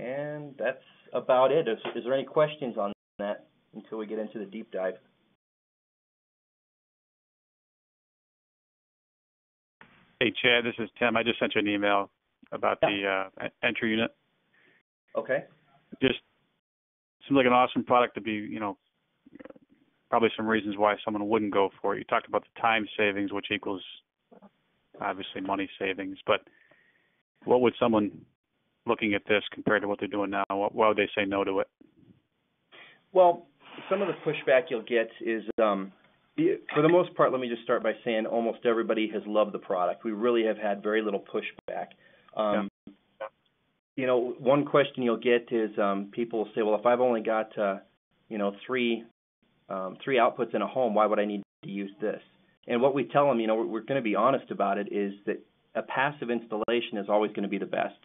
And that's about it. Is there any questions on that until we get into the deep dive? Hey, Chad, this is Tim. I just sent you an email about the entry unit. Okay. Just seems like an awesome product to be, probably some reasons why someone wouldn't go for it. You talked about the time savings, which equals obviously money savings, but what would someone looking at this compared to what they're doing now, why would they say no to it? Well, some of the pushback you'll get is, for the most part, let me just start by saying almost everybody has loved the product. We really have had very little pushback. One question you'll get is people will say, well, if I've only got, three outputs in a home, why would I need to use this? And what we tell them, we're going to be honest about it, is that a passive installation is always going to be the best.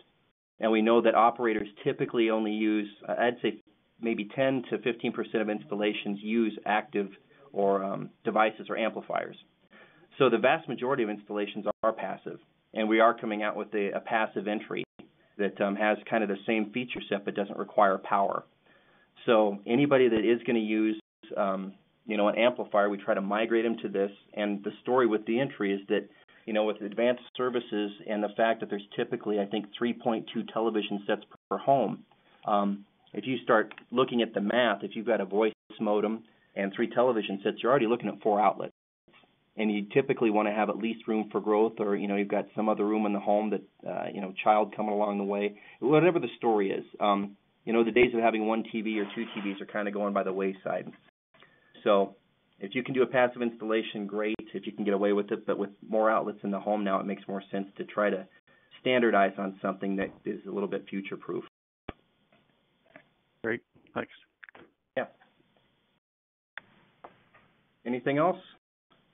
And we know that operators typically only use, I'd say maybe 10 to 15% of installations use active or devices or amplifiers. So the vast majority of installations are passive, and we are coming out with a passive entry that has kind of the same feature set but doesn't require power. So anybody that is going to use an amplifier, we try to migrate them to this. And the story with the entry is that, with advanced services and the fact that there's typically, I think, 3.2 television sets per home, if you start looking at the math, if you've got a voice modem and 3 television sets, you're already looking at 4 outlets. And you typically want to have at least room for growth, or, you've got some other room in the home that, child coming along the way. Whatever the story is, the days of having 1 TV or 2 TVs are kind of going by the wayside. So if you can do a passive installation, great. If you can get away with it, but with more outlets in the home now, it makes more sense to try to standardize on something that is a little bit future-proof. Great. Thanks. Yeah. Anything else?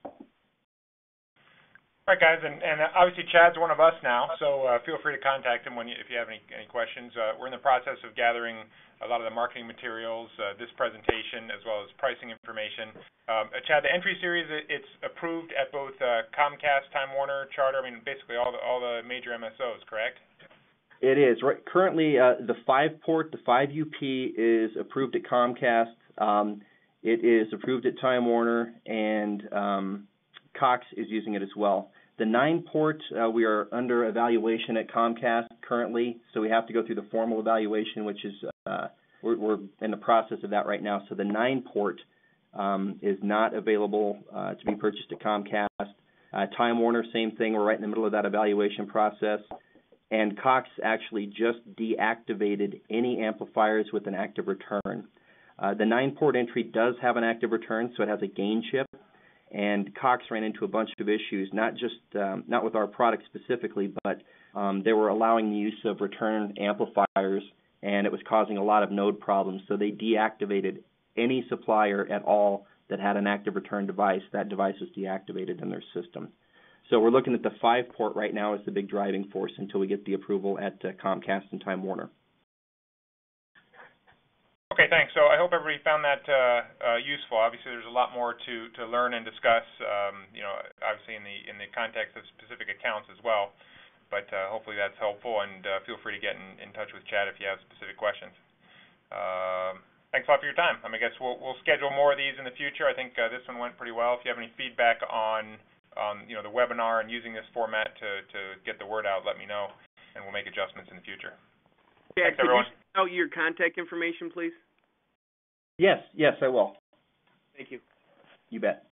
All right, guys, and obviously Chad's one of us now, so feel free to contact him if you have any questions. We're in the process of gathering a lot of the marketing materials, this presentation, as well as pricing information. Chad, the entry series, it's approved at both Comcast, Time Warner, Charter, basically all the major MSOs, correct? It is. Right. Currently, the 5-port, the 5UP is approved at Comcast. It is approved at Time Warner, and Cox is using it as well. The 9-port, we are under evaluation at Comcast currently, so we have to go through the formal evaluation, which is we're in the process of that right now. So the 9-port is not available to be purchased at Comcast. Time Warner, same thing. We're right in the middle of that evaluation process. And Cox actually just deactivated any amplifiers with an active return. The 9-port entry does have an active return, so it has a gain chip. And Cox ran into a bunch of issues, not with our product specifically, but they were allowing the use of return amplifiers, and it was causing a lot of node problems. So they deactivated any supplier at all that had an active return device. That device was deactivated in their system. So we're looking at the 5-port right now as the big driving force until we get the approval at Comcast and Time Warner. Okay, thanks. So I hope everybody found that useful. Obviously, there's a lot more to learn and discuss, obviously in the context of specific accounts as well. But hopefully that's helpful, and feel free to get in touch with Chad if you have specific questions. Thanks a lot for your time. I guess we'll schedule more of these in the future. I think this one went pretty well. If you have any feedback on the webinar and using this format to get the word out, let me know, and we'll make adjustments in the future. Chad, thanks, everyone. Could you spell your contact information, please? Yes, I will. Thank you. You bet.